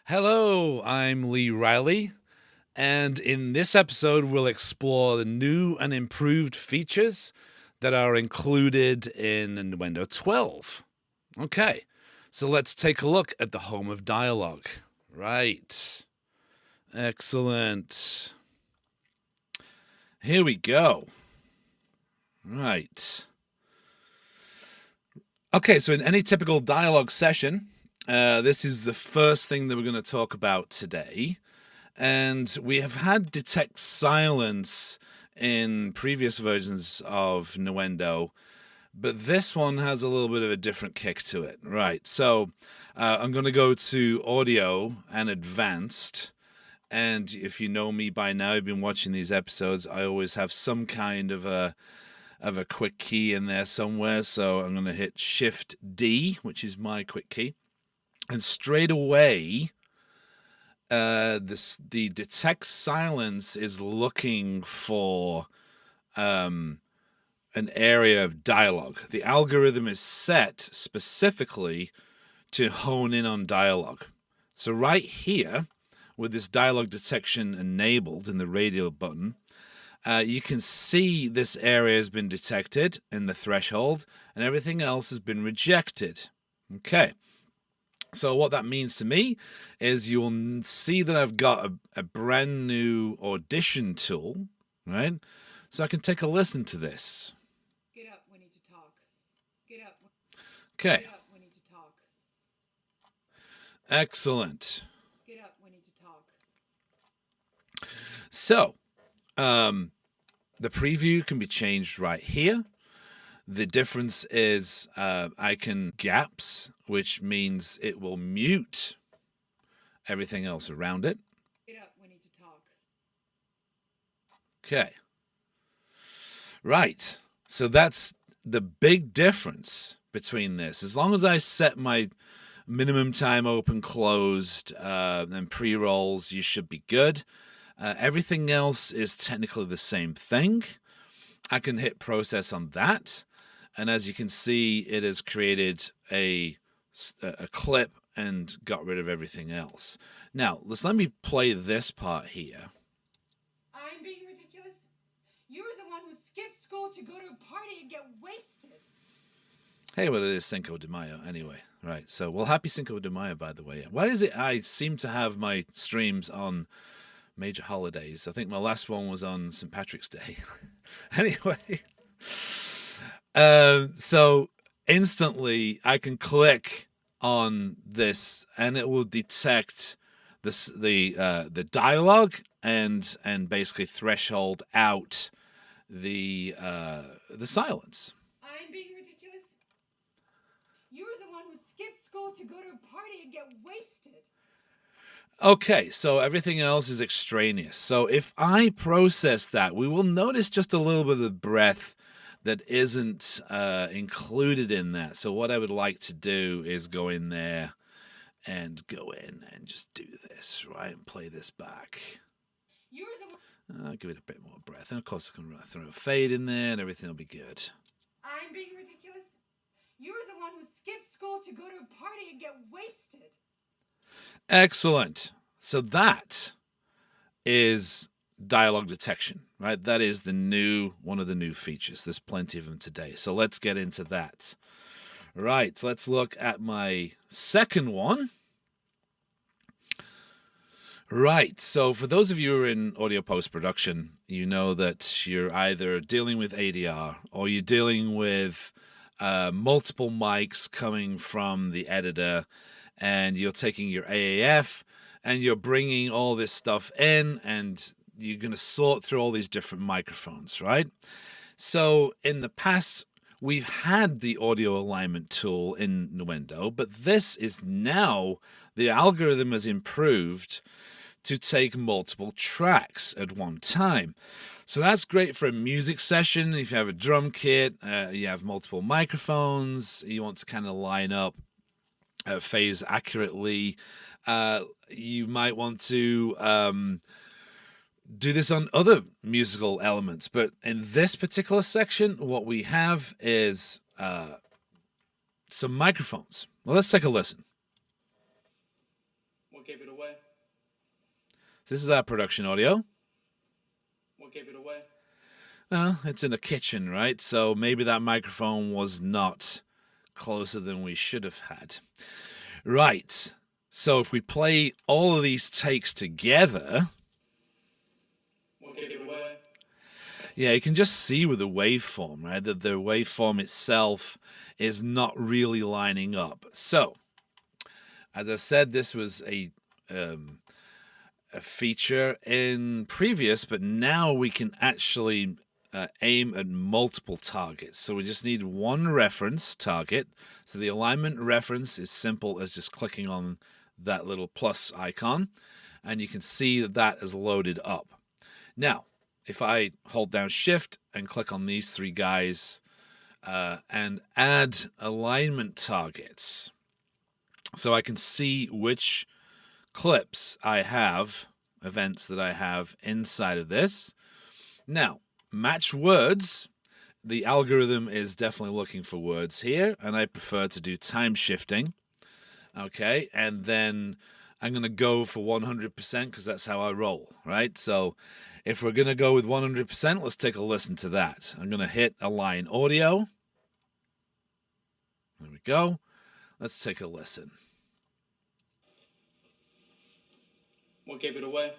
Hello, I'm Lee Riley, and in this episode we'll explore the new and improved features that are included in Nuendo 12. Okay, so let's take a look at the home of dialogue. Right. Excellent. Here we go. Right. Okay, so in any typical dialogue session, this is the first thing that we're going to talk about today. And we have had detect silence in previous versions of Nuendo, but this one has a little bit of a different kick to it. Right, so I'm going to go to audio and advanced. And if you know me by now, you've been watching these episodes, I always have some kind of a quick key in there somewhere. So I'm going to hit Shift D, which is my quick key. And straight away, the detect silence is looking for an area of dialogue. The algorithm is set specifically to hone in on dialogue. So right here, with this dialogue detection enabled in the radio button, you can see this area has been detected in the threshold and everything else has been rejected. Okay. So what that means to me is you'll see that I've got a brand new audition tool, right? So I can take a listen to this. Get up, we need to talk. Get up. Okay. Get up, we need to talk. Excellent. Get up, we need to talk. So, the preview can be changed right here. The difference is I can gaps, which means it will mute everything else around it. Get up, we need to talk. Okay. Right. So that's the big difference between this. As long as I set my minimum time open, closed, and pre-rolls, you should be good. Everything else is technically the same thing. I can hit process on that. And as you can see, it has created a clip and got rid of everything else. Now, let me play this part here. I'm being ridiculous? You're the one who skipped school to go to a party and get wasted. Hey, well, it is Cinco de Mayo anyway. Right, so, well, happy Cinco de Mayo, by the way. Why is it I seem to have my streams on major holidays? I think my last one was on St. Patrick's Day. Anyway. So instantly I can click on this and it will detect the dialogue and basically threshold out the silence. I'm being ridiculous? You're the one who skipped school to go to a party and get wasted. Okay, so everything else is extraneous. So if I process that, we will notice just a little bit of the breath that isn't included in that. So what I would like to do is go in there and go in and just do this, right? And play this back. You're the I'll give it a bit more breath. And of course I can throw a fade in there and everything will be good. I'm being ridiculous? You're the one who skipped school to go to a party and get wasted. Excellent. So that is dialogue detection, right? That is one of the new features. There's plenty of them today. So let's get into that. Right, let's look at my second one. Right, so for those of you who are in audio post-production, you know that you're either dealing with ADR or you're dealing with multiple mics coming from the editor, and you're taking your AAF and you're bringing all this stuff in and you're going to sort through all these different microphones, right? So in the past, we've had the audio alignment tool in Nuendo, but this is now, the algorithm has improved to take multiple tracks at one time. So that's great for a music session. If you have a drum kit, you have multiple microphones, you want to kind of line up phase accurately. You might want to do this on other musical elements, but in this particular section, what we have is some microphones. Well, let's take a listen. What gave it away? So this is our production audio. What gave it away? Well, it's in a kitchen, right? So maybe that microphone was not closer than we should have had. Right. So if we play all of these takes together, What gave it away? yeah, you can just see with the waveform, right, that the waveform itself is not really lining up. So, as I said, this was a feature in previous, but now we can actually aim at multiple targets. So we just need one reference target. So the alignment reference is simple as just clicking on that little plus icon, and you can see that that is loaded up. Now, if I hold down Shift and click on these three guys and add alignment targets, so I can see which clips I have, events that I have inside of this. Now, match words, the algorithm is definitely looking for words here, and I prefer to do time shifting. Okay, and then I'm going to go for 100% because that's how I roll, right? So if we're going to go with 100%, let's take a listen to that. I'm going to hit Align Audio. There we go. Let's take a listen. What gave it away?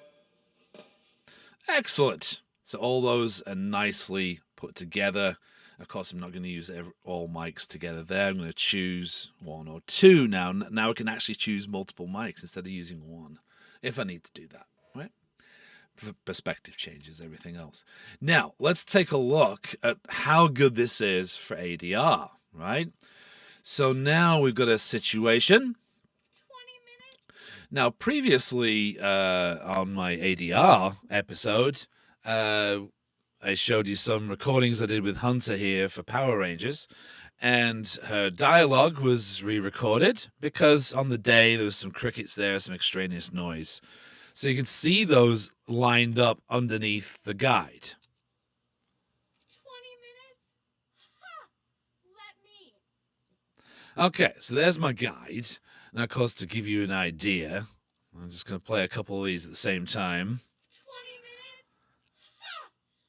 Excellent. So all those are nicely put together. Of course, I'm not going to use all mics together there. I'm going to choose one or two now. Now I can actually choose multiple mics instead of using one, if I need to do that, right? Perspective changes, everything else. Now, let's take a look at how good this is for ADR, right? So now we've got a situation. 20 minutes? Now, previously on my ADR episode, I showed you some recordings I did with Hunter here for Power Rangers, and her dialogue was re-recorded because on the day there was some crickets there, some extraneous noise. So you can see those lined up underneath the guide. 20 minutes? Ha! Let me. Okay, so there's my guide. Now, of course, to give you an idea, I'm just going to play a couple of these at the same time. 20 minutes? Ha!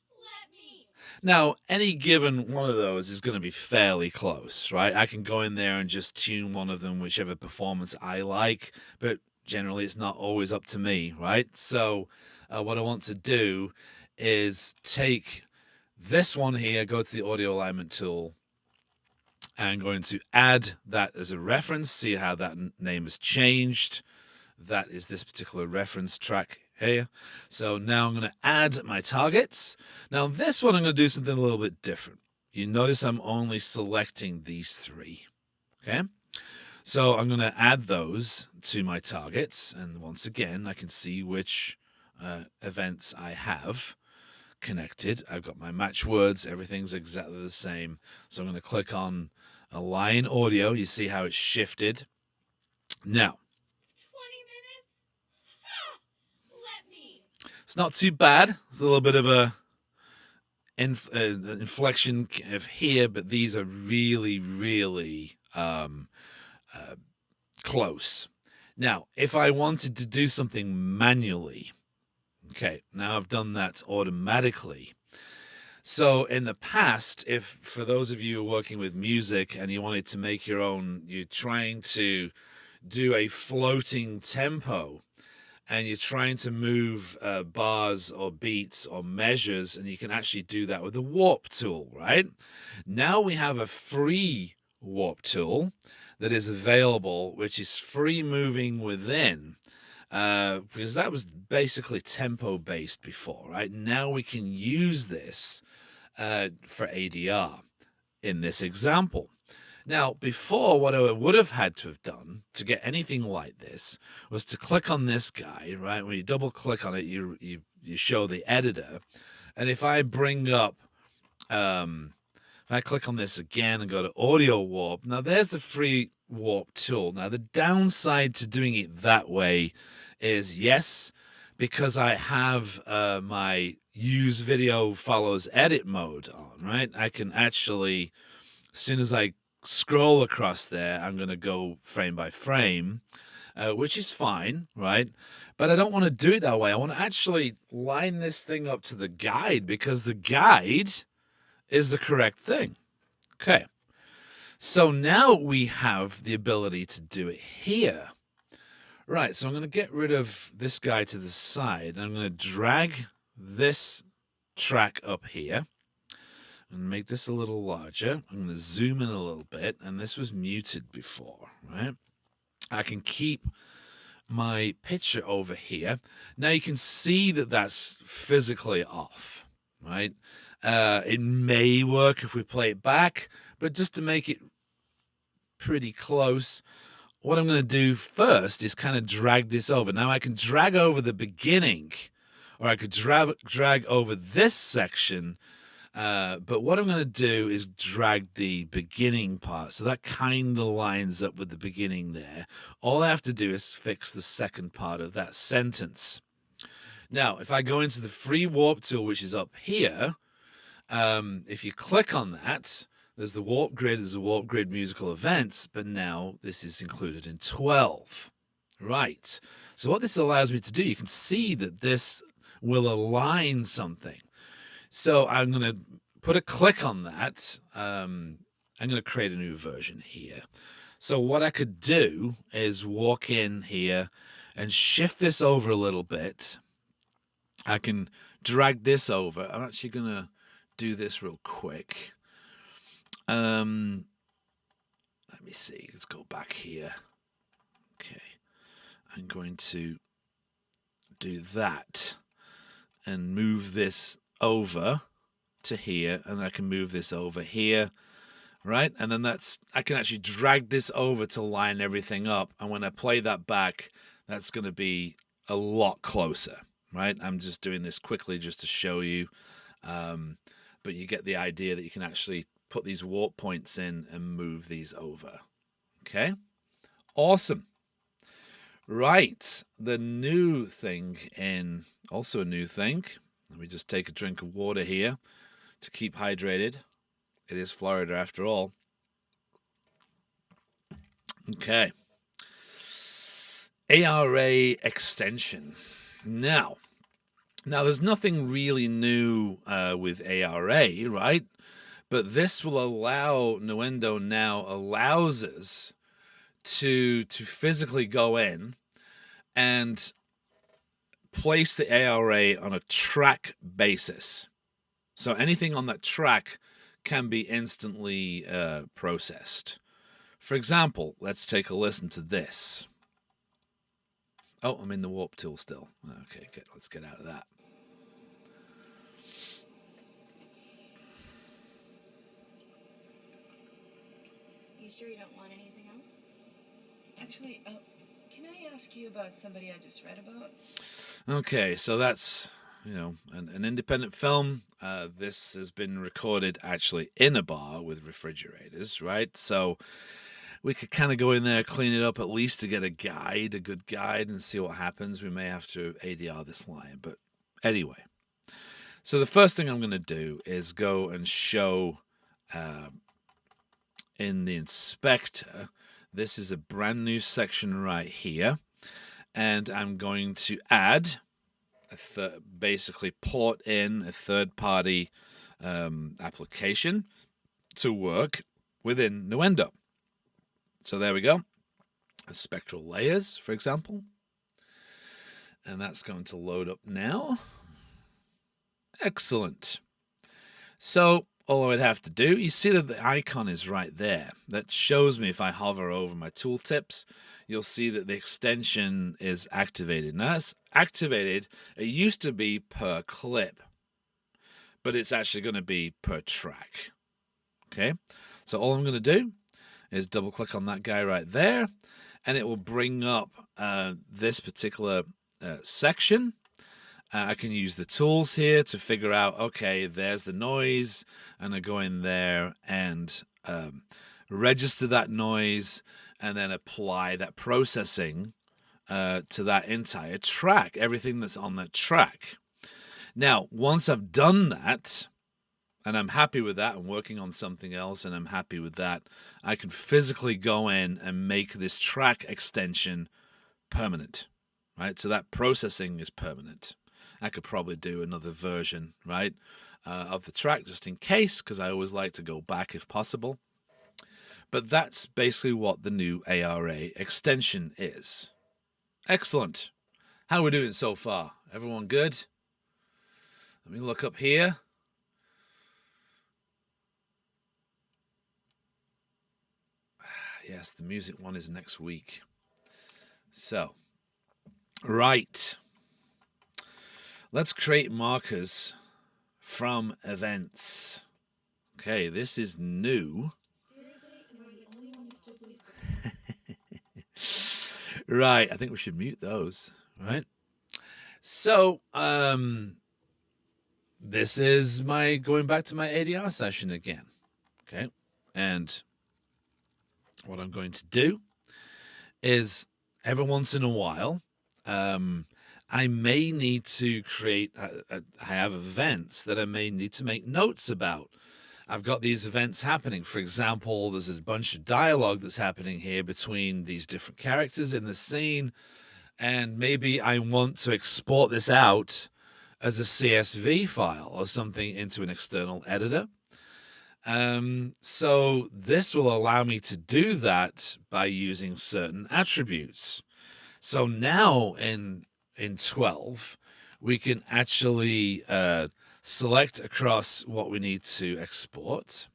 Let me. Now, any given one of those is going to be fairly close, right? I can go in there and just tune one of them, whichever performance I like, but generally it's not always up to me, right? So what I want to do is take this one here, go to the audio alignment tool, and I'm going to add that as a reference, see how that name has changed. That is this particular reference track here. So now I'm going to add my targets. Now this one I'm going to do something a little bit different. You notice I'm only selecting these three, okay? So I'm going to add those to my targets, and once again I can see which events I have connected. I've got my match words, everything's exactly the same. So I'm going to click on Align Audio. You see how it's shifted. Now, 20 minutes? Ha! Let me. it's not too bad. It's a little bit of a inflection of here, but these are really, really close. Now, if I wanted to do something manually, okay, now I've done that automatically. So in the past, if for those of you working with music and you wanted to make your own, you're trying to do a floating tempo and you're trying to move bars or beats or measures, and you can actually do that with the warp tool, right? Now we have a free warp tool that is available, which is free moving within, because that was basically tempo based before, right? Now we can use this for ADR in this example. Now, before, what I would have had to have done to get anything like this was to click on this guy, right? When you double click on it, you show the editor. And if I bring up, if I click on this again and go to Audio Warp, now there's the free warp tool. Now, the downside to doing it that way is, yes, because I have my use video follows edit mode on, right? I can actually, as soon as I scroll across there, I'm going to go frame by frame. which is fine, right? But I don't want to do it that way. I want to actually line this thing up to the guide because the guide is the correct thing. Okay. So now we have the ability to do it here. Right, so I'm going to get rid of this guy to the side. I'm going to drag this track up here and make this a little larger. I'm going to zoom in a little bit, and this was muted before, right? I can keep my picture over here. Now you can see that that's physically off, right? It may work if we play it back, but just to make it pretty close, what I'm going to do first is kind of drag this over. Now I can drag over the beginning, or I could drag over this section, but what I'm going to do is drag the beginning part. So that kind of lines up with the beginning there. All I have to do is fix the second part of that sentence. Now, if I go into the free warp tool, which is up here, if you click on that, there's the warp grid, there's the warp grid musical events, but now this is included in 12. Right. So what this allows me to do, you can see that this will align something. So I'm going to put a click on that. I'm going to create a new version here. So what I could do is walk in here and shift this over a little bit. I can drag this over. I'm actually going to do this real quick. Let me see. Let's go back here. Okay. I'm going to do that and move this over to here, and I can move this over here, right? And then I can actually drag this over to line everything up. And when I play that back, that's going to be a lot closer, right? I'm just doing this quickly just to show you. But you get the idea that you can actually put these warp points in and move these over. Okay? Awesome. Right. The new thing also a new thing. Let me just take a drink of water here to keep hydrated. It is Florida after all. Okay. ARA extension. Now there's nothing really new with ARA, right? But this will allow, Nuendo now allows us to physically go in and place the ARA on a track basis. So anything on that track can be instantly processed. For example, let's take a listen to this. Oh, I'm in the warp tool still. Okay, good. Let's get out of that. You sure you don't want anything else? Actually, can I ask you about somebody I just read about? Okay, so that's, an independent film. This has been recorded actually in a bar with refrigerators, right? So we could kind of go in there, clean it up at least to get a good guide, and see what happens. We may have to ADR this line, but anyway. So the first thing I'm going to do is go and show in the inspector. This is a brand new section right here, and I'm going to add basically port in a third-party application to work within Nuendo. So there we go. Spectral layers, for example. And that's going to load up now. Excellent. So all I would have to do, you see that the icon is right there. That shows me if I hover over my tooltips, you'll see that the extension is activated. Now that's activated. It used to be per clip, but it's actually going to be per track. Okay, so all I'm going to do is double click on that guy right there, and it will bring up this particular section. I can use the tools here to figure out, okay, there's the noise, and I go in there and register that noise and then apply that processing to that entire track, everything that's on that track. Now, once I've done that, and I'm happy with that, I'm working on something else and I'm happy with that, I can physically go in and make this track extension permanent, right? So that processing is permanent. I could probably do another version, right, of the track just in case, because I always like to go back if possible. But that's basically what the new ARA extension is. Excellent. How are we doing so far? Everyone good? Let me look up here. Yes, the music one is next week. So, right. Let's create markers from events. Okay, this is new. Right, I think we should mute those, right? So, this is my going back to my ADR session again. Okay, and what I'm going to do is every once in a while, I may need to create, I have events that I may need to make notes about. I've got these events happening. For example, there's a bunch of dialogue that's happening here between these different characters in the scene, and maybe I want to export this out as a CSV file or something into an external editor. So this will allow me to do that by using certain attributes. So now in 12, we can actually select across what we need to export.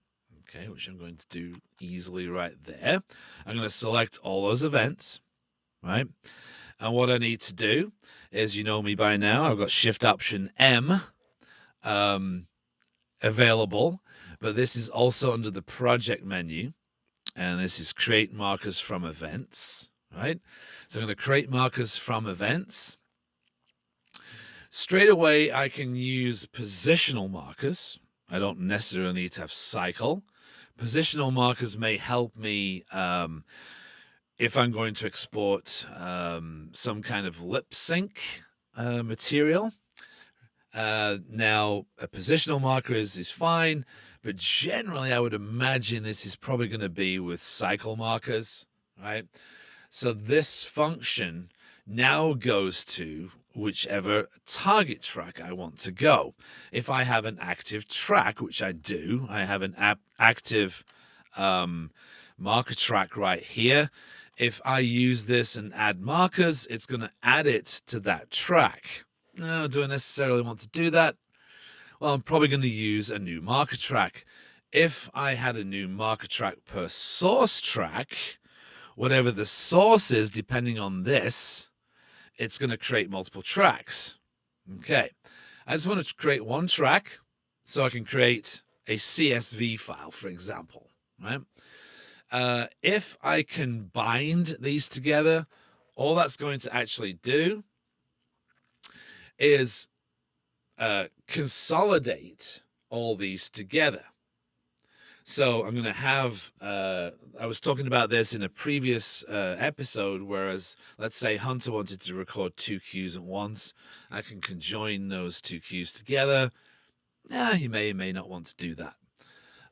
Okay, which I'm going to do easily right there. I'm going to select all those events, right? And what I need to do is, you know me by now, I've got Shift Option M available, but this is also under the project menu, and this is create markers from events, right? So I'm going to create markers from events. Straight away, I can use positional markers. I don't necessarily need to have cycle. Positional markers may help me if I'm going to export some kind of lip sync material. Now, a positional marker is fine, but generally I would imagine this is probably going to be with cycle markers, right? So this function now goes to whichever target track I want to go. If I have an active track, which I do, I have an active marker track right here. If I use this and add markers, it's going to add it to that track. Now, do I necessarily want to do that? Well, I'm probably going to use a new marker track. If I had a new marker track per source track, whatever the source is, depending on this, it's going to create multiple tracks. Okay, I just want to create one track so I can create a CSV file, for example, right? If I can bind these together, all that's going to actually do is consolidate all these together. So I'm going to have, I was talking about this in a previous episode, whereas let's say Hunter wanted to record 2 cues at once. I can conjoin those 2 cues together. He may or may not want to do that.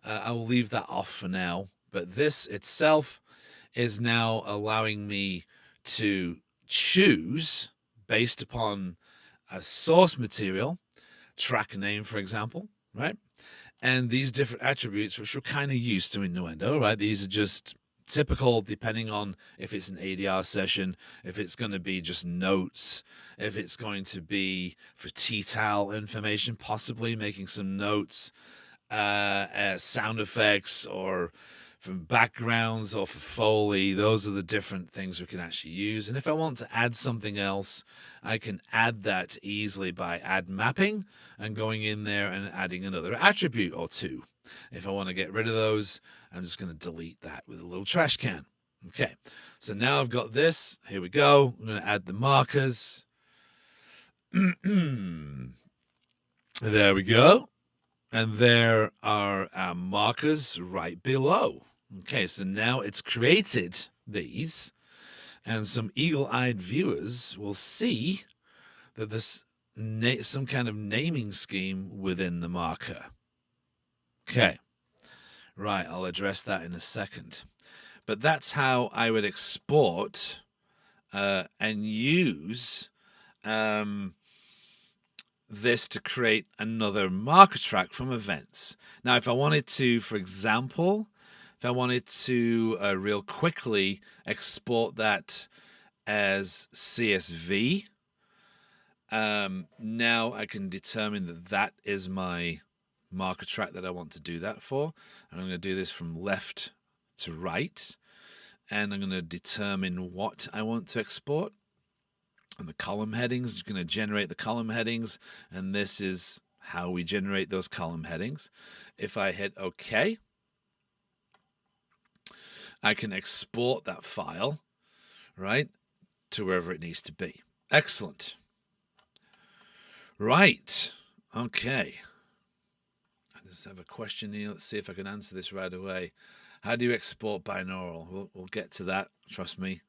I will leave that off for now. But this itself is now allowing me to choose based upon a source material, track name, for example, right? And these different attributes, which we're kind of used to in Nuendo, right? These are just typical depending on if it's an ADR session, if it's going to be just notes, if it's going to be for TTAL information, possibly making some notes, sound effects, or from backgrounds or for Foley. Those are the different things we can actually use. And if I want to add something else, I can add that easily by add mapping and going in there and adding another attribute or 2. If I want to get rid of those, I'm just going to delete that with a little trash can. Okay, so now I've got this. Here we go. I'm going to add the markers. There we go. And there are our markers right below. Okay, so now it's created these, and some eagle-eyed viewers will see that there's some kind of naming scheme within the marker. Okay, right, I'll address that in a second. But that's how I would export and use this to create another marker track from events. Now, if I wanted to, for example, if I wanted to real quickly export that as CSV, now I can determine that that is my marker track that I want to do that for. And I'm going to do this from left to right, and I'm going to determine what I want to export. And the column headings, you're going to generate the column headings, and this is how we generate those column headings. If I hit OK, I can export that file, right, to wherever it needs to be. Excellent. Right. Okay. I just have a question here. Let's see if I can answer this right away. How do you export binaural? We'll get to that. Trust me.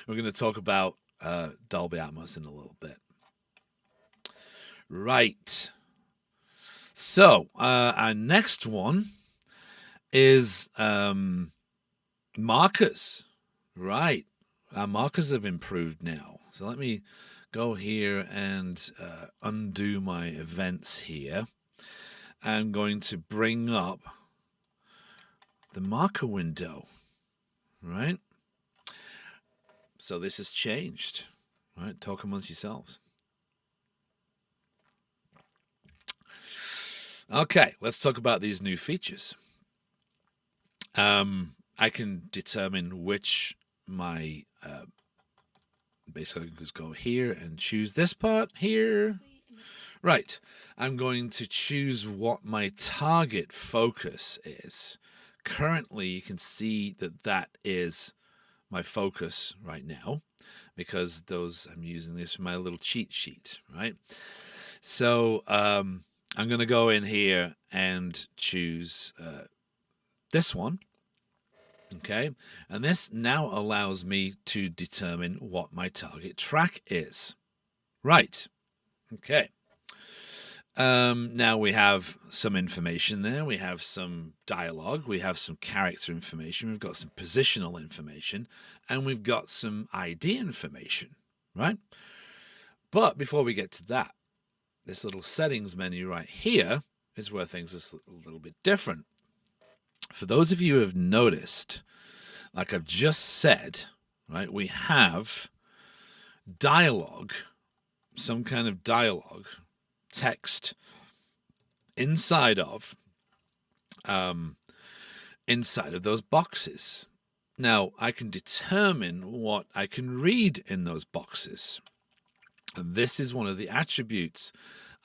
We're going to talk about Dolby Atmos in a little bit. Right. So our next one is markers. Right. Our markers have improved now. So let me go here and undo my events here. I'm going to bring up the marker window. Right? So this has changed. Right? Talk amongst yourselves. Okay, let's talk about these new features. I can determine which my basically I can just go here and choose this part here. Right. I'm going to choose what my target focus is. Currently, you can see that that is my focus right now, because I'm using this for my little cheat sheet, right? So I'm going to go in here and choose this one, okay? And this now allows me to determine what my target track is. Right, okay. Now we have some information there. We have some dialogue. We have some character information. We've got some positional information. And we've got some ID information, right? But before we get to that, this little settings menu right here is where things are a little bit different. For those of you who have noticed, like I've just said, right, we have dialogue, some kind of dialogue, text inside of those boxes. Now I can determine what I can read in those boxes, and this is one of the attributes.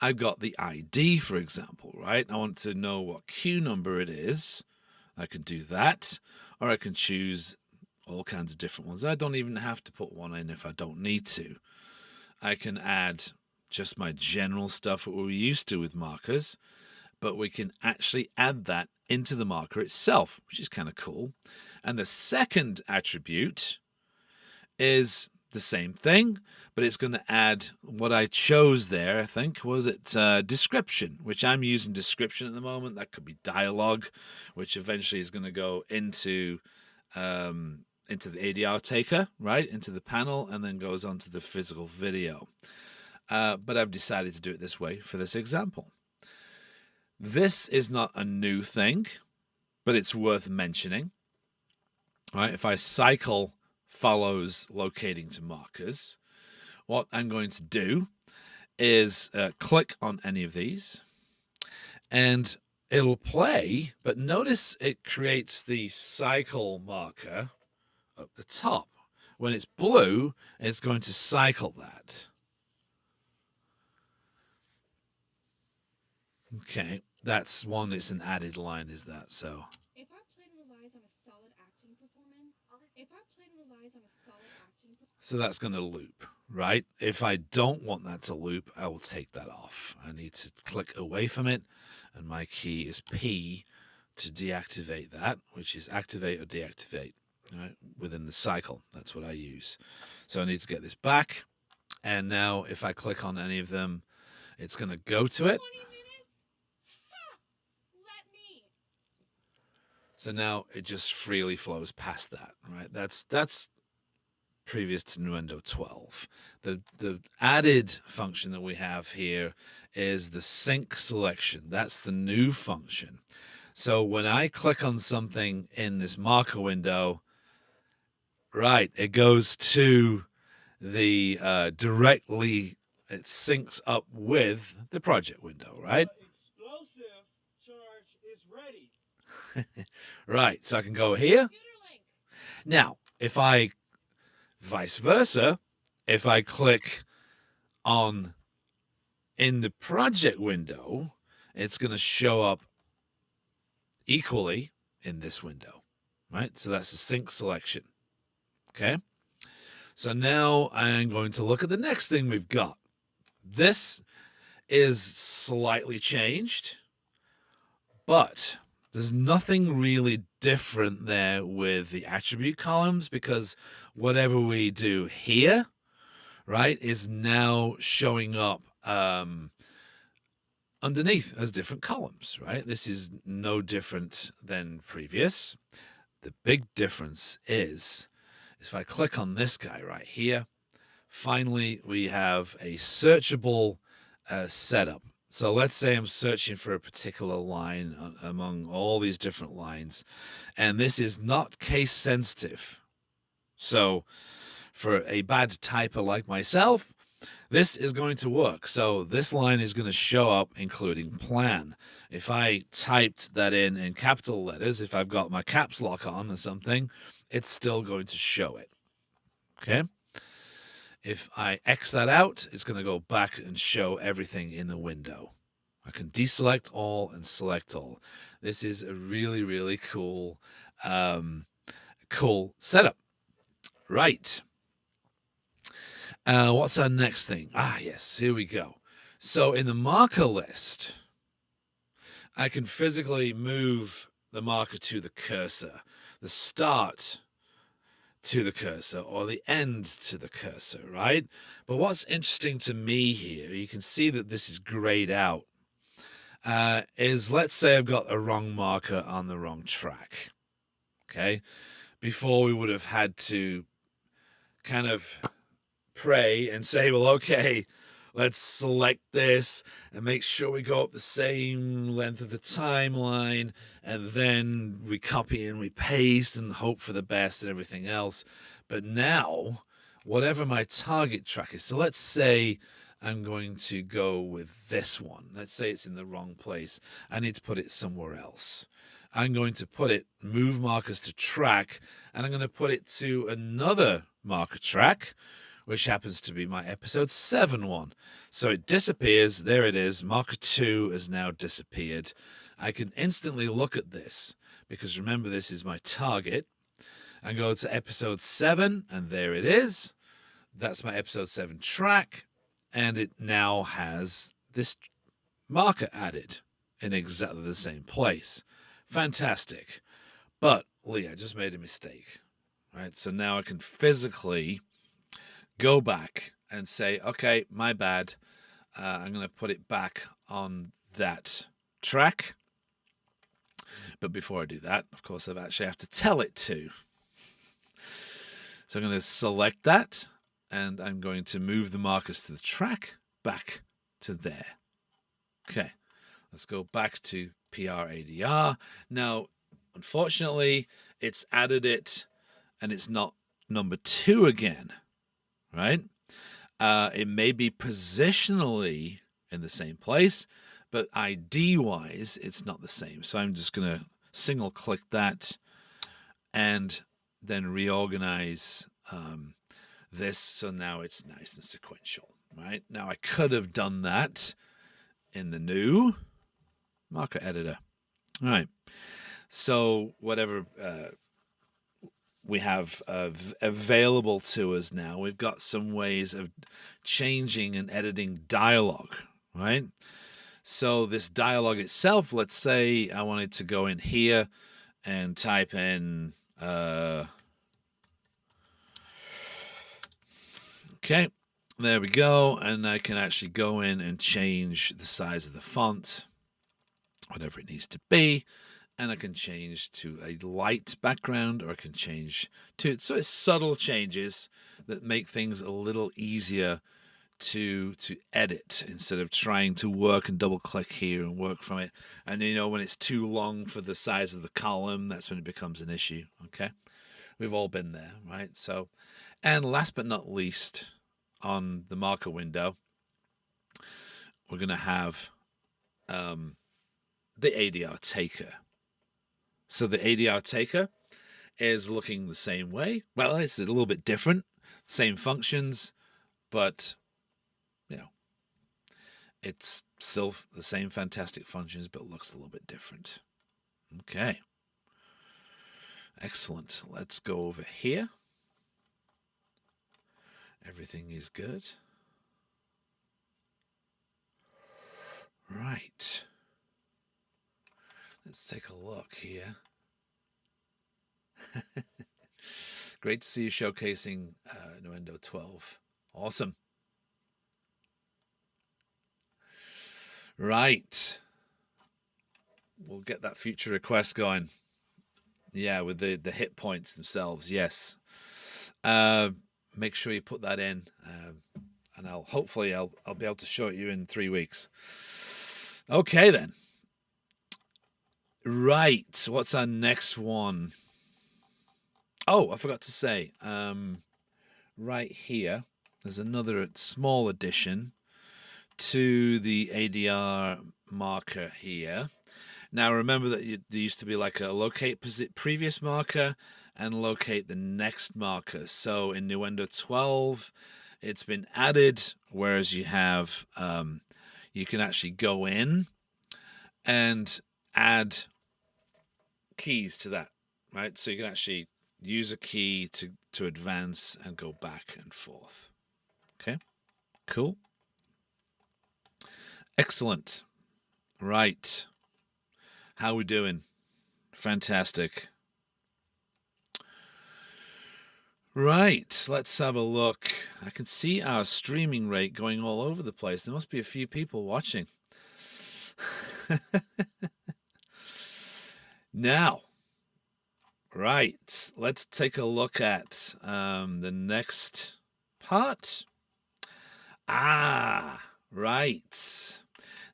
I've got the ID, for example, right? I want to know what queue number it is. I can do that, or I can choose all kinds of different ones. I don't even have to put one in if I don't need to. I can add just my general stuff that we're used to with markers, but we can actually add that into the marker itself, which is kind of cool. And the second attribute is the same thing, but it's going to add what I chose there, I think, was it description, which I'm using description at the moment. That could be dialogue, which eventually is going to go into the ADR taker, right, into the panel, and then goes onto the physical video. But I've decided to do it this way for this example. This is not a new thing, but it's worth mentioning. All right, if I cycle follows locating to markers, what I'm going to do is click on any of these, and it'll play, but notice it creates the cycle marker up the top. When it's blue, it's going to cycle that. Okay, that's one. It's an added line, is that so? If our plan relies on a solid acting performance, So that's going to loop, right? If I don't want that to loop, I will take that off. I need to click away from it, and my key is P to deactivate that, which is activate or deactivate, right? Within the cycle. That's what I use. So I need to get this back, and now if I click on any of them, it's going to go to it. 20 minutes? Ha! Let me. So now it just freely flows past that, right? That's previous to Nuendo 12. The added function that we have here is the sync selection. That's the new function. So when I click on something in this marker window, right, it goes to the directly, it syncs up with the project window, right? Explosive charge is ready. Right, so I can go here. Now, if I, vice versa, if I click on in the project window, it's going to show up equally in this window, right? So that's the sync selection, okay? So now I'm going to look at the next thing we've got. This is slightly changed, but there's nothing really different there with the attribute columns, because whatever we do here, right, is now showing up underneath as different columns, right? This is no different than previous. The big difference is if I click on this guy right here, finally we have a searchable setup. So let's say I'm searching for a particular line among all these different lines, and this is not case sensitive. So for a bad typer like myself, this is going to work. So this line is going to show up including plan. If I typed that in capital letters, if I've got my caps lock on or something, it's still going to show it. Okay? If I X that out, it's going to go back and show everything in the window. I can deselect all and select all. This is a really, really cool, cool setup. Right. What's our next thing? Ah, yes, here we go. So in the marker list, I can physically move the marker to the cursor, the start to the cursor, or the end to the cursor, right? But what's interesting to me here, you can see that this is grayed out, is let's say I've got a wrong marker on the wrong track, okay? Before we would have had to kind of pray and say, well, okay, let's select this and make sure we go up the same length of the timeline, and then we copy and we paste and hope for the best and everything else. But now, whatever my target track is, so let's say I'm going to go with this one. Let's say it's in the wrong place. I need to put it somewhere else. I'm going to put it, move markers to track, and I'm going to put it to another marker track, which happens to be my episode 7 one. So it disappears. There it is. Marker 2 has now disappeared. I can instantly look at this because remember, this is my target. I go to episode 7 and there it is. That's my episode 7 track. And it now has this marker added in exactly the same place. Fantastic. But Lee, I just made a mistake. Right? So now I can physically go back and say, okay, my bad. I'm going to put it back on that track. But before I do that, of course, I actually have to tell it to. So I'm going to select that, and I'm going to move the markers to the track back to there. Okay, let's go back to PR ADR. Now, unfortunately, it's added it, and it's not number 2 again. Right? It may be positionally in the same place, but ID-wise, it's not the same. So I'm just going to single click that and then reorganize this so now it's nice and sequential. Right? Now I could have done that in the new marker editor. All right. So whatever we have available to us now, we've got some ways of changing and editing dialogue, right? So this dialogue itself, let's say I wanted to go in here and type in, okay, there we go. And I can actually go in and change the size of the font, whatever it needs to be. and I can change to a light background, or I can change to, so it's subtle changes that make things a little easier to edit instead of trying to work and double click here and work from it. And you know, when it's too long for the size of the column, that's when it becomes an issue. Okay, we've all been there, right? So, and last but not least, on the marker window, we're going to have the ADR taker. So the ADR taker is looking the same way. Well, it's a little bit different, same functions, but you know, it's still the same fantastic functions, but looks a little bit different. Okay. Excellent. Let's go over here. Everything is good. Right. Let's take a look here. Great to see you showcasing Nuendo 12. Awesome. Right. We'll get that future request going. Yeah, with the hit points themselves. Yes. Make sure you put that in, and hopefully I'll be able to show it you in 3 weeks. Okay then. Right. What's our next one? Oh, I forgot to say. Right here, there's another small addition to the ADR marker here. Now remember that there used to be like a locate previous marker and locate the next marker. So in Nuendo 12, it's been added, whereas you have you can actually go in and add keys to that, right? So you can actually use a key to advance and go back and forth. Okay, cool. Excellent. Right. How we doing? Fantastic. Right, let's have a look. I can see our streaming rate going all over the place. There must be a few people watching. Now, right, let's take a look at the next part. Right.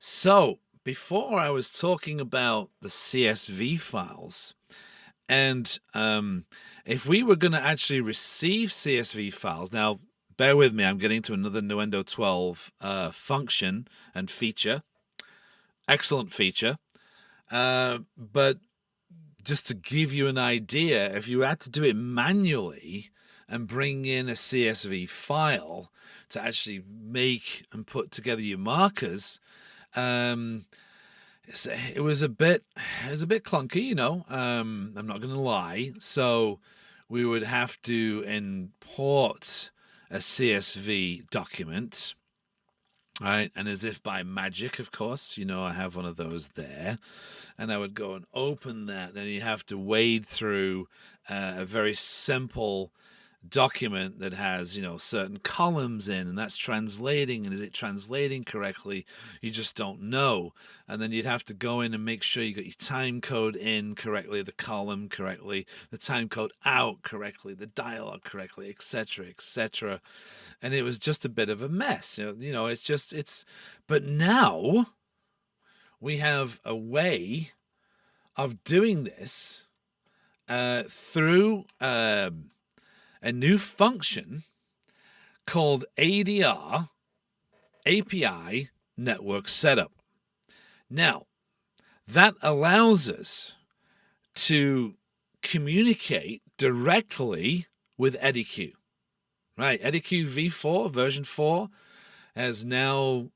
So, before I was talking about the CSV files, and if we were going to actually receive CSV files, now bear with me, I'm getting to another Nuendo 12 function and feature. Excellent feature. But just to give you an idea, if you had to do it manually and bring in a CSV file to actually make and put together your markers, it was a bit clunky, you know. I'm not going to lie. So we would have to import a CSV document, right? And as if by magic, of course, you know, I have one of those there, and I would go and open that. Then you have to wade through a very simple document that has, you know, certain columns in, and that's translating, and is it translating correctly? You just don't know. And then you'd have to go in and make sure you got your time code in correctly, the column correctly, the time code out correctly, the dialogue correctly, etc., etc. And it was just a bit of a mess. You know, but now we have a way of doing this through a new function called ADR API Network Setup. Now, that allows us to communicate directly with EdiCue. Right, EdiCue V4 version 4 has now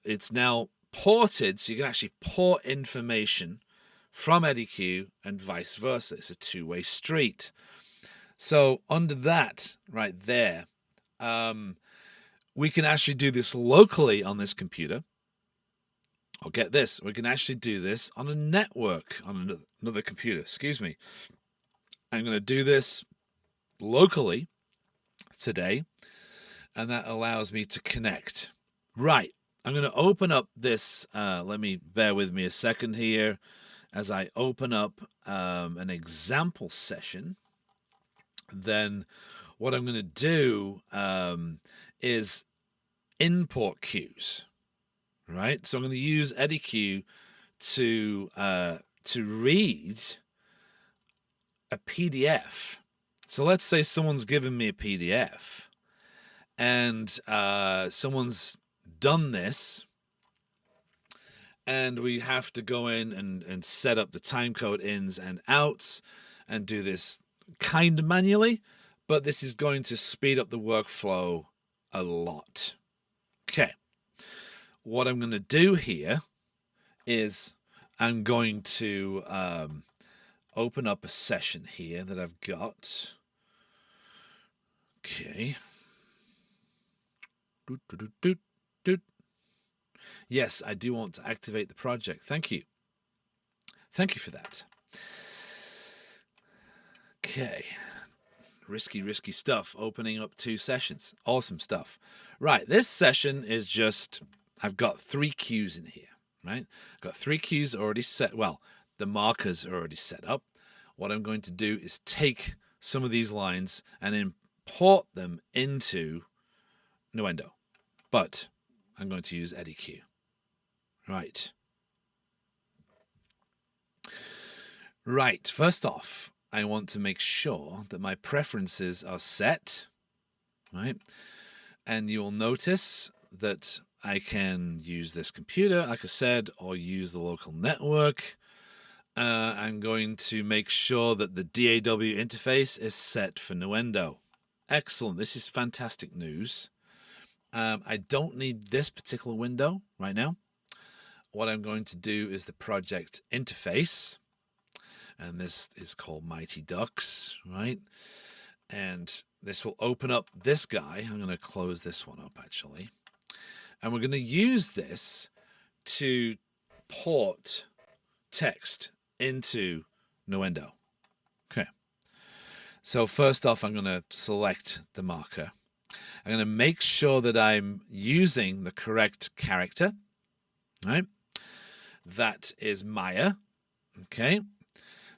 it's now ported, so you can actually port information from EdiCue and vice versa. It's a two-way street. So under that right there, we can actually do this locally on this computer. Or get this, we can actually do this on a network, on another computer, excuse me. I'm going to do this locally today, and that allows me to connect. Right, I'm going to open up this, bear with me a second here, as I open up an example session, then what I'm going to do is import cues, right? So I'm going to use EdiCue to read a PDF. So let's say someone's given me a PDF, and someone's done this, and we have to go in and set up the timecode ins and outs and do this kind of manually, but this is going to speed up the workflow a lot. Okay. What I'm going to do here is I'm going to open up a session here that I've got. Okay. Yes, I do want to activate the project. Thank you. Thank you for that. Okay. Risky stuff. Opening up 2 sessions. Awesome stuff. Right. This session is just, I've got 3 cues in here, right? I've got 3 cues already set. Well, the markers are already set up. What I'm going to do is take some of these lines and import them into Nuendo. But I'm going to use EdiCue. Right. Right. First off, I want to make sure that my preferences are set, right? And you'll notice that I can use this computer, like I said, or use the local network. I'm going to make sure that the DAW interface is set for Nuendo. Excellent. This is fantastic news. I don't need this particular window right now. What I'm going to do is the project interface, and this is called Mighty Ducks, right? And this will open up this guy. I'm going to close this one up, actually. And we're going to use this to port text into Nuendo. Okay. So first off, I'm going to select the marker. I'm going to make sure that I'm using the correct character, right? That is Maya. Okay.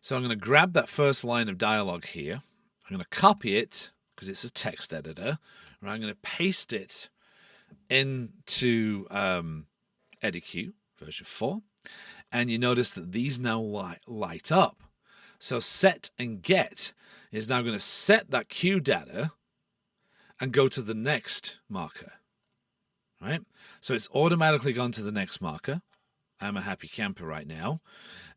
So I'm going to grab that first line of dialogue here. I'm going to copy it because it's a text editor. Right? I'm going to paste it into EdiCue version 4. And you notice that these now light up. So set and get is now going to set that cue data and go to the next marker. Right? So it's automatically gone to the next marker. I'm a happy camper right now.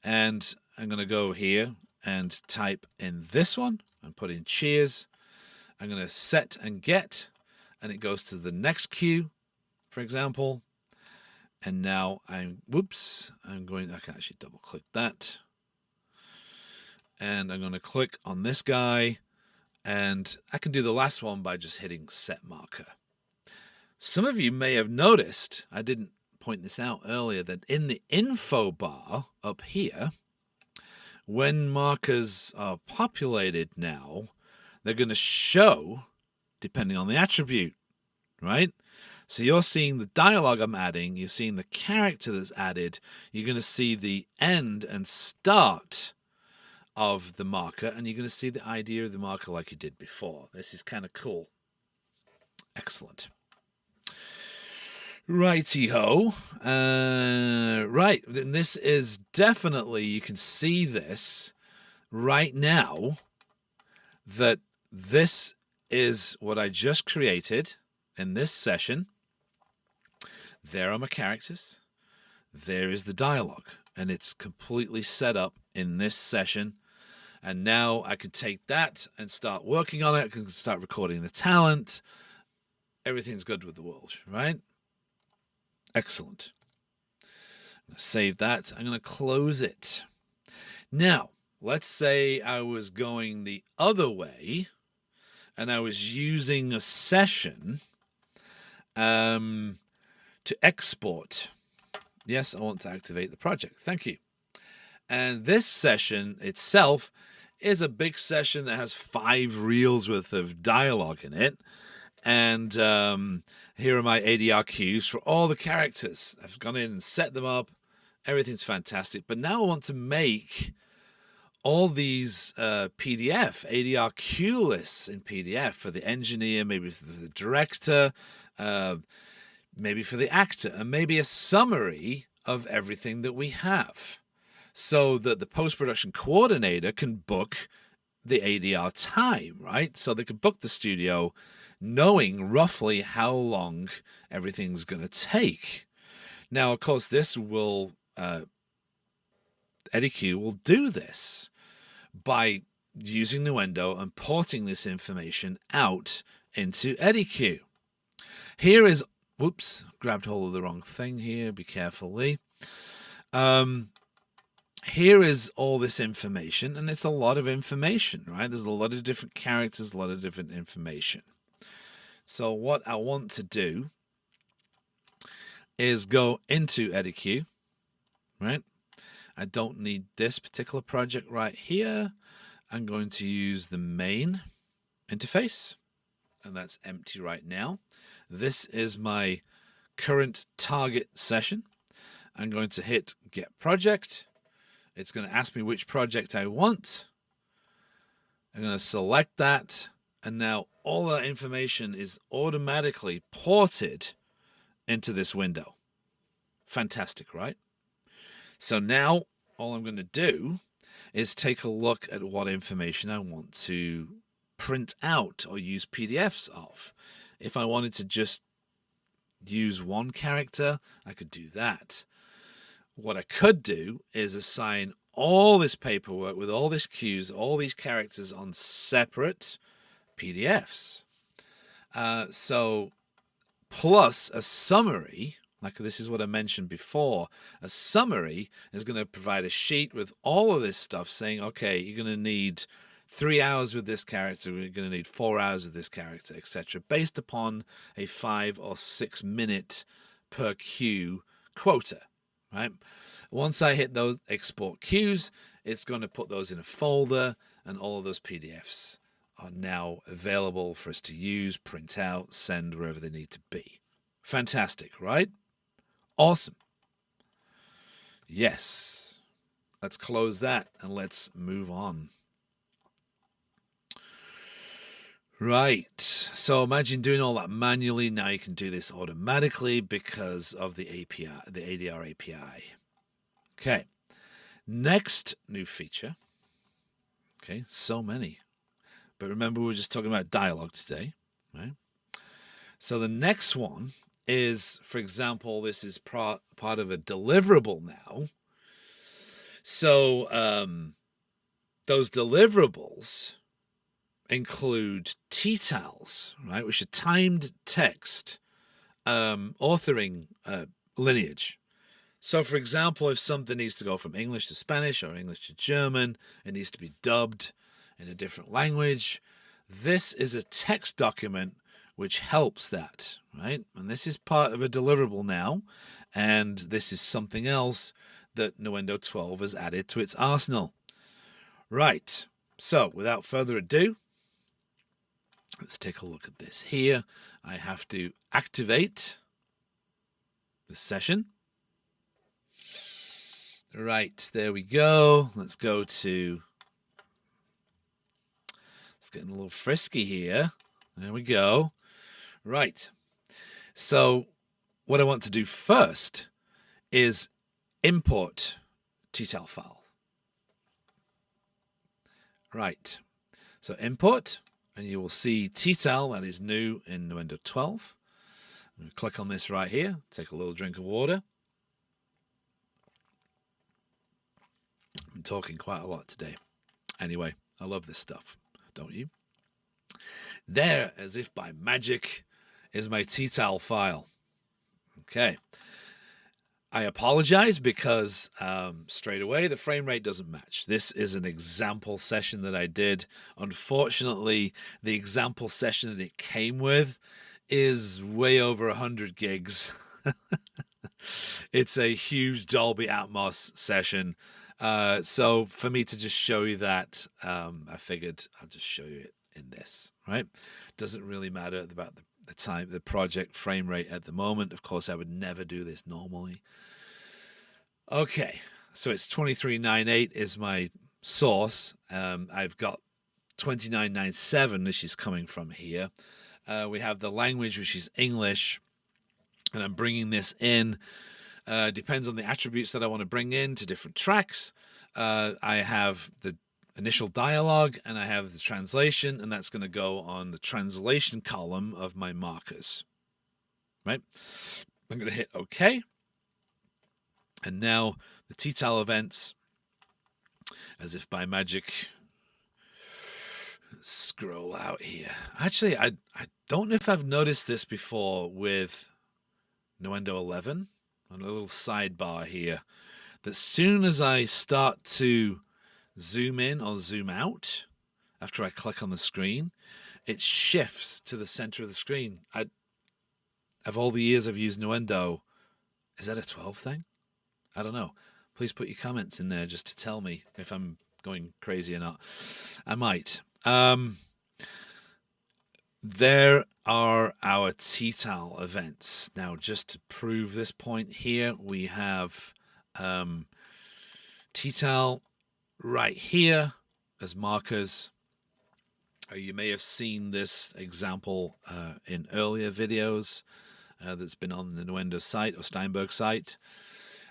And I'm going to go here and type in this one and put in cheers. I'm going to set and get, and it goes to the next cue, for example. And now I can actually double click that. And I'm going to click on this guy, and I can do the last one by just hitting set marker. Some of you may have noticed, I didn't point this out earlier, that in the info bar up here, when markers are populated now, they're going to show depending on the attribute, right? So you're seeing the dialogue I'm adding, you're seeing the character that's added, you're going to see the end and start of the marker, and you're going to see the idea of the marker like you did before. This is kind of cool. Excellent. Righty-ho. Right, then this is definitely, you can see this right now, that this is what I just created in this session. There are my characters. There is the dialogue, and it's completely set up in this session. And now I can take that and start working on it. I can start recording the talent. Everything's good with the world, right? Excellent. I'm going to save that. I'm going to close it. Now, let's say I was going the other way and I was using a session to export. Yes, I want to activate the project. Thank you. And this session itself is a big session that has 5 reels worth of dialogue in it. And here are my ADR cues for all the characters. I've gone in and set them up, Everything's fantastic. But now I want to make all these PDF, ADR cue lists in PDF for the engineer, maybe for the director, maybe for the actor, and maybe a summary of everything that we have, so that the post-production coordinator can book the ADR time, right? So they can book the studio knowing roughly how long everything's going to take. Now, of course, this will, EdiCue will do this by using Nuendo and porting this information out into EdiCue. Here is, whoops, grabbed hold of the wrong thing here, be careful, Lee. Here is all this information, and it's a lot of information, right? There's a lot of different characters, a lot of different information. So what I want to do is go into EdiCue, right? I don't need this particular project right here. I'm going to use the main interface, and that's empty right now. This is my current target session. I'm going to hit Get Project. It's going to ask me which project I want. I'm going to select that, and now all that information is automatically ported into this window. Fantastic, right? So now all I'm going to do is take a look at what information I want to print out or use PDFs of. If I wanted to just use one character, I could do that. What I could do is assign all this paperwork with all these cues, all these characters on separate PDFs. So plus a summary, like this is what I mentioned before, a summary is going to provide a sheet with all of this stuff saying, okay, you're going to need 3 hours with this character, we're going to need 4 hours with this character, etc., based upon a 5 or 6 minute per cue quota, right? Once I hit those export cues, it's going to put those in a folder, and all of those PDFs are now available for us to use, print out, send wherever they need to be. Fantastic, right? Awesome. Yes. Let's close that and let's move on. Right. So imagine doing all that manually. Now you can do this automatically because of the API, the ADR API. Okay. Next new feature. Okay, so many. But remember, we were just talking about dialogue today, right? So the next one is, for example, this is part of a deliverable now. So those deliverables include TTALs, right, which are timed text authoring lineage. So, for example, if something needs to go from English to Spanish or English to German, it needs to be dubbed in a different language. This is a text document which helps that, right? And this is part of a deliverable now, and this is something else that Nuendo 12 has added to its arsenal. Right, so without further ado, let's take a look at this here. I have to activate the session. Right, there we go. Let's go to, it's getting a little frisky here. There we go. Right, so what I want to do first is import TTAL file. Right, so import, and you will see TTAL, that is new in Nuendo 12. I'm going to click on this right here, take a little drink of water. I'm talking quite a lot today. Anyway, I love this stuff, don't you? There, as if by magic, is my TTAL file. Okay. I apologize because straight away the frame rate doesn't match. This is an example session that I did. Unfortunately, the example session that it came with is way over 100 gigs. It's a huge Dolby Atmos session. So for me to just show you that, I figured I'll just show you it in this, right? Doesn't really matter about the time, the project frame rate at the moment. Of course, I would never do this normally. Okay, so it's 2398 is my source. I've got 2997, which is coming from here. We have the language, which is English, and I'm bringing this in. Depends on the attributes that I want to bring in to different tracks. I have the initial dialogue and I have the translation, and that's going to go on the translation column of my markers. Right? I'm going to hit OK. And now the TTAL events, as if by magic, scroll out here. Actually, I don't know if I've noticed this before with Nuendo 11 on a little sidebar here. That soon as I start to zoom in or zoom out, after I click on the screen, it shifts to the center of the screen. Of all the years I've used Nuendo, is that a 12 thing? I don't know. Please put your comments in there just to tell me if I'm going crazy or not. I might. There are our TTAL events. Now, just to prove this point here, we have TTAL right here as markers. You may have seen this example in earlier videos that's been on the Nuendo site or Steinberg site.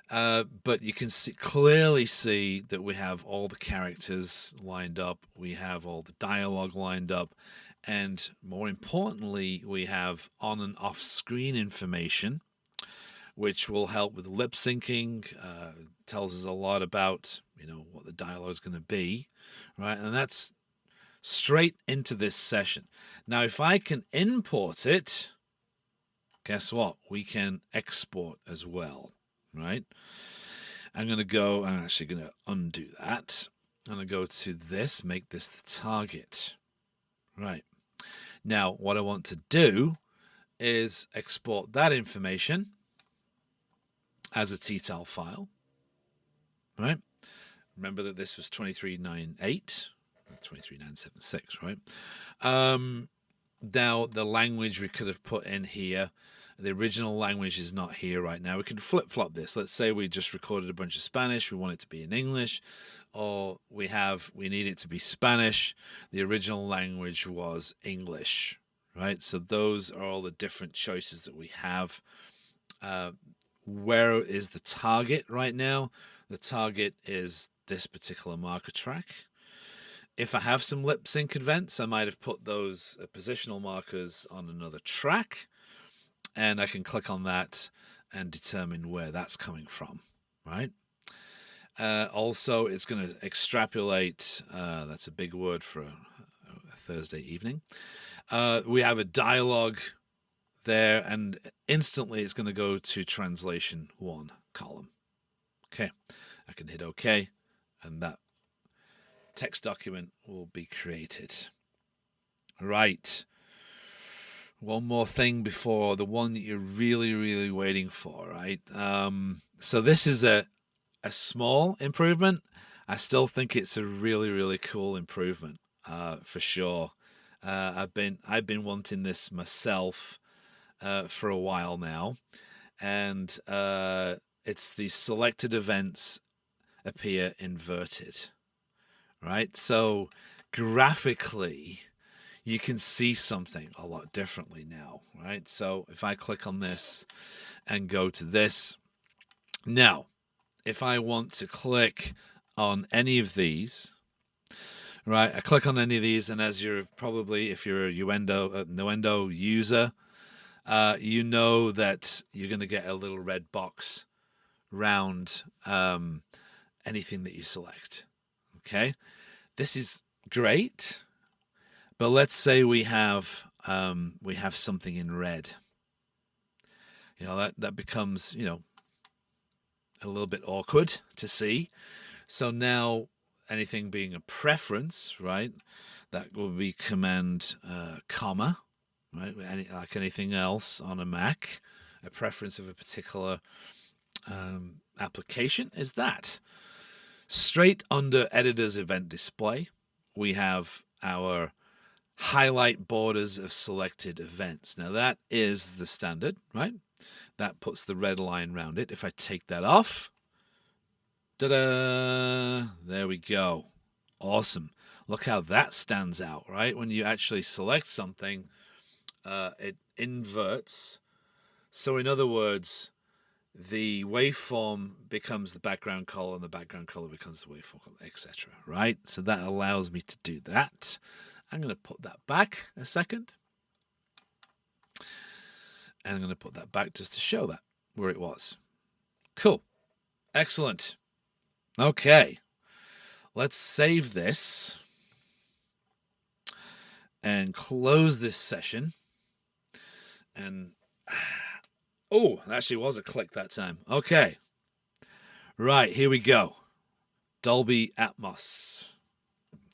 But you can clearly see that we have all the characters lined up. We have all the dialogue lined up. And more importantly, we have on and off screen information, which will help with lip syncing, tells us a lot about, what the dialogue is going to be, right? And that's straight into this session. Now, if I can import it, guess what? We can export as well, right? I'm actually going to undo that. I'm going to go to this, make this the target. Right. Now, what I want to do is export that information as a TTAL file. Right. Remember that this was 23998, 23976, right? Now, the language we could have put in here, the original language is not here right now. We can flip-flop this. Let's say we just recorded a bunch of Spanish. We want it to be in English, or we need it to be Spanish. The original language was English, right? So those are all the different choices that we have. Where is the target right now? The target is this particular marker track. If I have some lip sync events, I might have put those positional markers on another track, and I can click on that and determine where that's coming from, right? Also, it's going to extrapolate. That's a big word for a Thursday evening. We have a dialogue there, and instantly it's going to go to translation 1 column. Okay, I can hit OK, and that text document will be created. Right. One more thing before the one that you're really, really waiting for, right? So this is a small improvement. I still think it's a really, really cool improvement, for sure. I've been wanting this myself for a while now, and it's the selected events appear inverted, right? So graphically, you can see something a lot differently now, right? So if I click on this and go to this, now, if I want to click on any of these, right, I click on any of these, and as you're probably, if you're a Nuendo user, you know that you're going to get a little red box round anything that you select. Okay, this is great, but let's say we have something in red. That becomes a little bit awkward to see. So now anything being a preference, right? That will be command comma, right? Like anything else on a Mac, a preference of a particular application is that. Straight under Editor's Event Display, we have our highlight borders of selected events. Now that is the standard, right? That puts the red line around it. If I take that off, Ta-da! There we go. Awesome. Look how that stands out, right? When you actually select something, it inverts. So in other words, the waveform becomes the background color and the background color becomes the waveform color, etc. Right? So that allows me to do that. I'm going to put that back a second. And I'm going to put that back just to show that where it was. Cool. Excellent. Okay. Let's save this and close this session. And oh, that actually was a click that time. Okay. Right, here we go. Dolby Atmos.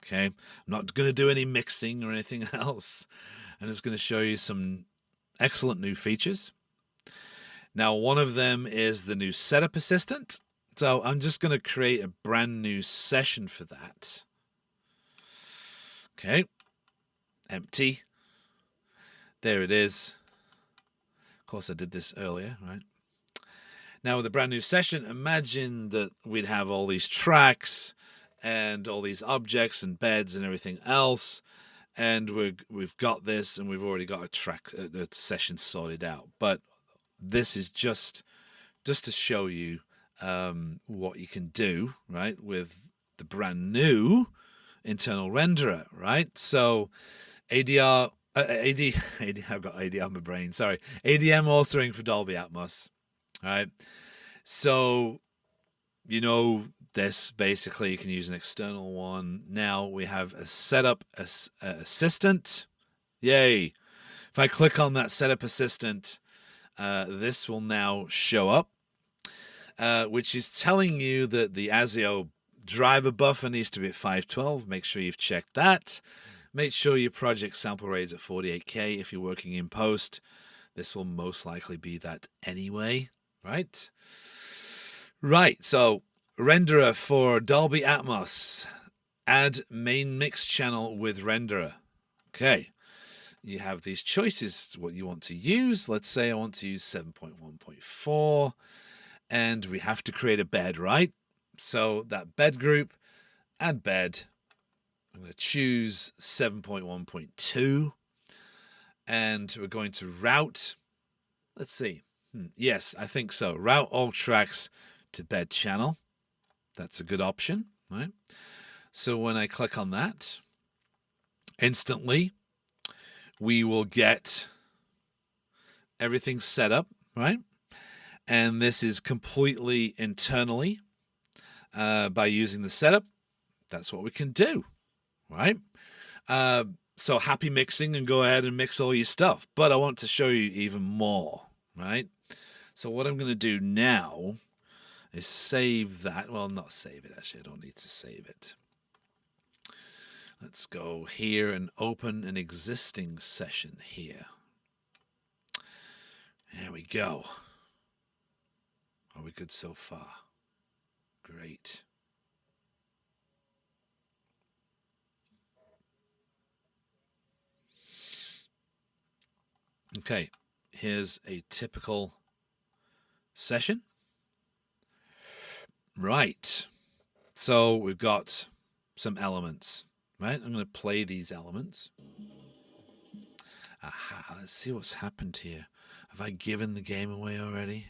Okay. I'm not going to do any mixing or anything else. I'm just going to show you some excellent new features. Now, one of them is the new setup assistant. So I'm just going to create a brand new session for that. Okay. Empty. There it is. Of course, I did this earlier, right? Now, with a brand new session, imagine that we'd have all these tracks and all these objects and beds and everything else. And we've got this, and we've already got a session sorted out. But this is just to show you what you can do, right, with the brand new internal renderer, right? So I've got ADR in my brain, sorry. ADM authoring for Dolby Atmos, right? So, you know, this basically you can use an external one. Now we have a setup assistant. Yay. If I click on that setup assistant, this will now show up, which is telling you that the ASIO driver buffer needs to be at 512. Make sure you've checked that. Make sure your project sample rate is at 48K if you're working in post. This will most likely be that anyway, right? Right, so renderer for Dolby Atmos. Add main mix channel with renderer. Okay. You have these choices, what you want to use. Let's say I want to use 7.1.4, and we have to create a bed, right? So that bed group, add bed. I'm going to choose 7.1.2, and we're going to route. Let's see. Yes, I think so. Route all tracks to bed channel. That's a good option, right? So when I click on that, instantly, we will get everything set up, right? And this is completely internally by using the setup. That's what we can do, right? So happy mixing, and go ahead and mix all your stuff. But I want to show you even more, right? So what I'm going to do now is save that. Well, not save it, actually. I don't need to save it. Let's go here and open an existing session here. There we go. Are we good so far? Great. Okay, here's a typical session. Right. So we've got some elements. Right, I'm going to play these elements. Aha, let's see what's happened here. Have I given the game away already?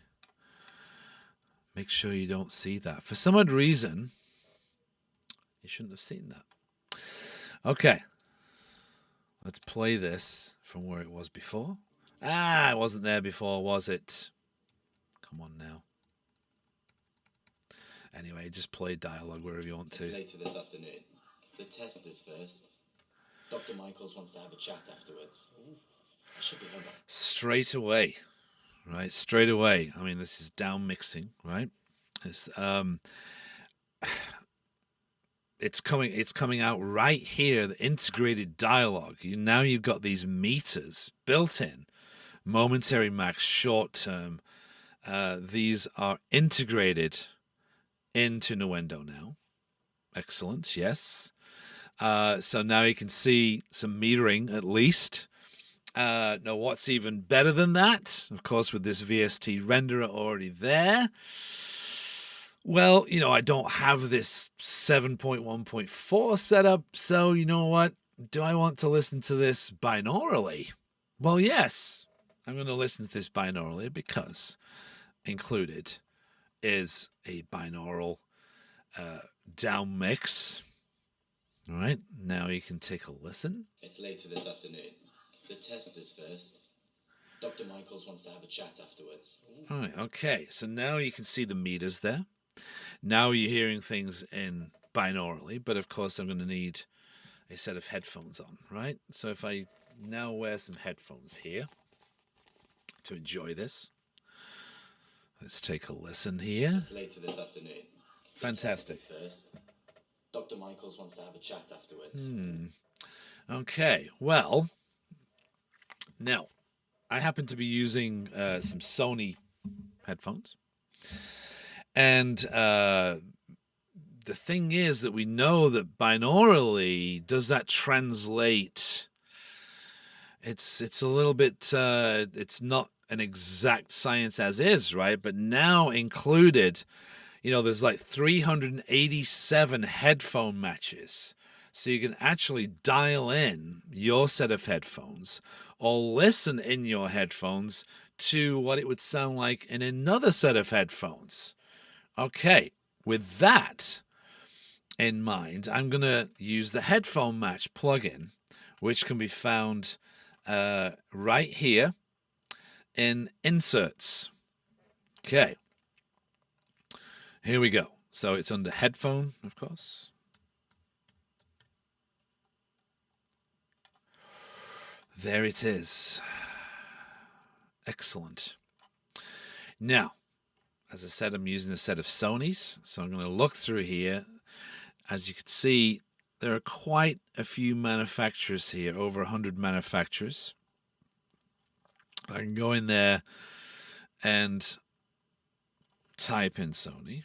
Make sure you don't see that. For some odd reason, you shouldn't have seen that. Okay. Let's play this from where it was before. Ah, it wasn't there before, was it? Come on now. Anyway, just play dialogue wherever you want to. It's later this afternoon. The test is first. Dr. Michaels wants to have a chat afterwards. I should be home. Straight away, right? Straight away. I mean, this is down mixing, right? It's coming out right here. The integrated dialogue. Now you've got these meters built in, momentary max, short term. These are integrated into Nuendo now. Excellent. Yes. So now you can see some metering at least. Now what's even better than that? Of course, with this VST renderer already there, Well, you know, I don't have this 7.1.4 setup, so you know what? Do I want to listen to this binaurally? Well, yes, I'm going to listen to this binaurally because included is a binaural downmix. All right, now you can take a listen. It's later this afternoon. The test is first. Dr. Michaels wants to have a chat afterwards. All right, okay, so now you can see the meters there. Now you're hearing things in binaurally, but of course I'm going to need a set of headphones on, right? So if I now wear some headphones here to enjoy this, let's take a listen here. It's later this afternoon. Fantastic. The test is first. Dr. Michaels wants to have a chat afterwards. Okay, well, now I happen to be using some Sony headphones. And the thing is that we know that binaurally, does that translate? It's a little bit, it's not an exact science as is, right? But now included, you know, there's like 387 headphone matches. So you can actually dial in your set of headphones or listen in your headphones to what it would sound like in another set of headphones. Okay, with that in mind, I'm going to use the headphone match plugin, which can be found right here in inserts. Okay, here we go. So it's under headphone, of course. There it is. Excellent. Now, as I said, I'm using a set of Sonys, so I'm going to look through here. As you can see, there are quite a few manufacturers here, over 100 manufacturers. I can go in there and type in Sony.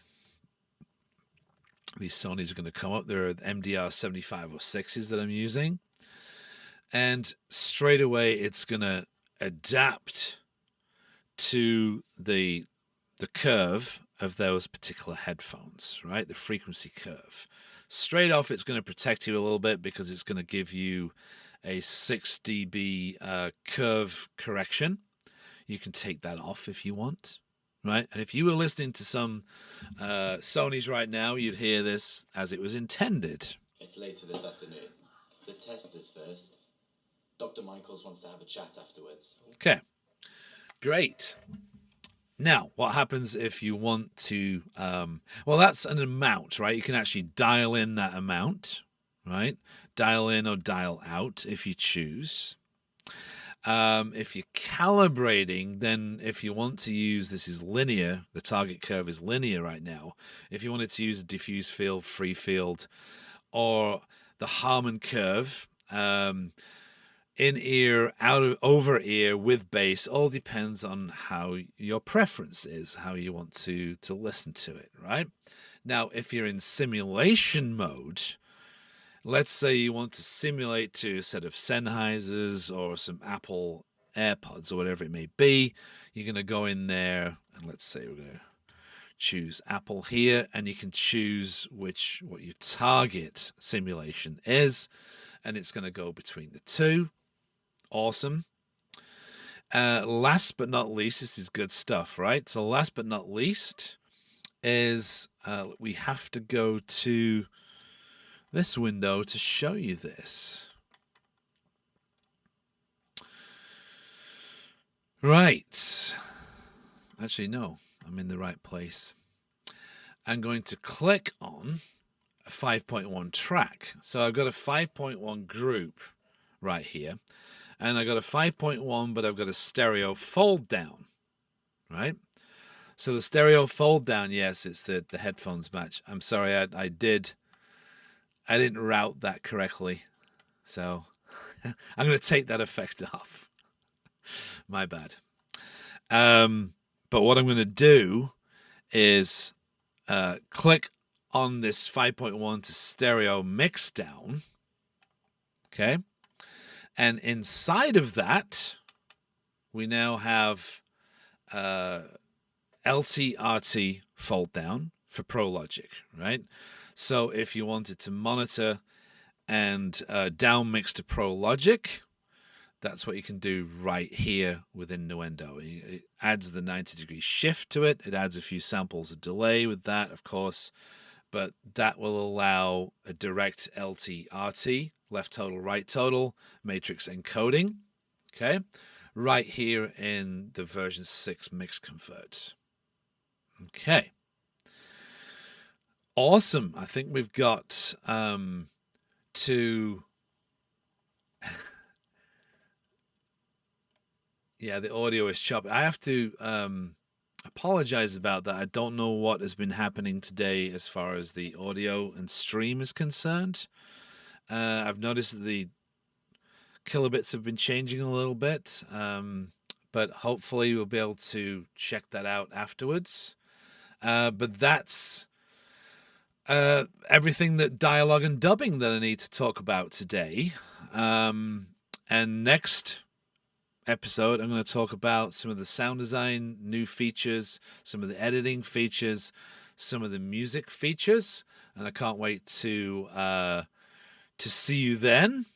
These Sonys are going to come up. There are MDR 7506s that I'm using. And straight away, it's going to adapt to the curve of those particular headphones, right? The frequency curve. Straight off, it's going to protect you a little bit because it's going to give you a 6 dB curve correction. You can take that off if you want, right? And if you were listening to some Sonys right now, you'd hear this as it was intended. It's later this afternoon. The test is first. Dr. Michaels wants to have a chat afterwards. Okay, great. Now, what happens if you want to, well, that's an amount, right? You can actually dial in that amount, right? Dial in or dial out if you choose. If you're calibrating, then if you want to use, this is linear, the target curve is linear right now. If you wanted to use diffuse field, free field, or the Harman curve, in-ear, over-ear, with bass, all depends on how your preference is, how you want to listen to it, right? Now, if you're in simulation mode, let's say you want to simulate to a set of Sennheisers or some Apple AirPods or whatever it may be, you're going to go in there, and let's say we're going to choose Apple here, and you can choose what your target simulation is, and it's going to go between the two. Awesome. Last but not least, this is good stuff, right? So last but not least is we have to go to this window to show you this. Right. Actually, no, I'm in the right place. I'm going to click on a 5.1 track. So I've got a 5.1 group right here. And I got a 5.1, but I've got a stereo fold down, right? So the stereo fold down, yes, it's the headphones match. I'm sorry, I didn't route that correctly. So I'm going to take that effect off. My bad. But what I'm going to do is click on this 5.1 to stereo mix down. Okay. And inside of that, we now have LtRt fold down, for Pro Logic, right? So if you wanted to monitor and downmix to Pro Logic, that's what you can do right here within Nuendo. It adds the 90-degree shift to it. It adds a few samples of delay with that, of course, but that will allow a direct LtRt, left total, right total, matrix encoding, okay, right here in the version 6 mix convert. Okay. Awesome. I think we've got to... Yeah, the audio is choppy. I have to apologize about that. I don't know what has been happening today as far as the audio and stream is concerned. I've noticed that the kilobits have been changing a little bit, but hopefully we'll be able to check that out afterwards. But that's everything that dialogue and dubbing that I need to talk about today. And next episode, I'm going to talk about some of the sound design new features, some of the editing features, some of the music features, and I can't wait to see you then.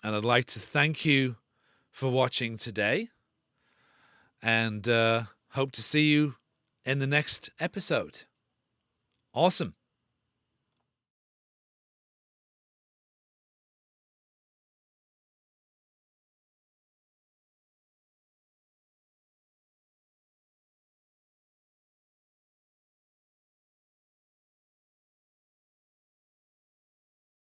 And I'd like to thank you for watching today, and hope to see you in the next episode. Awesome.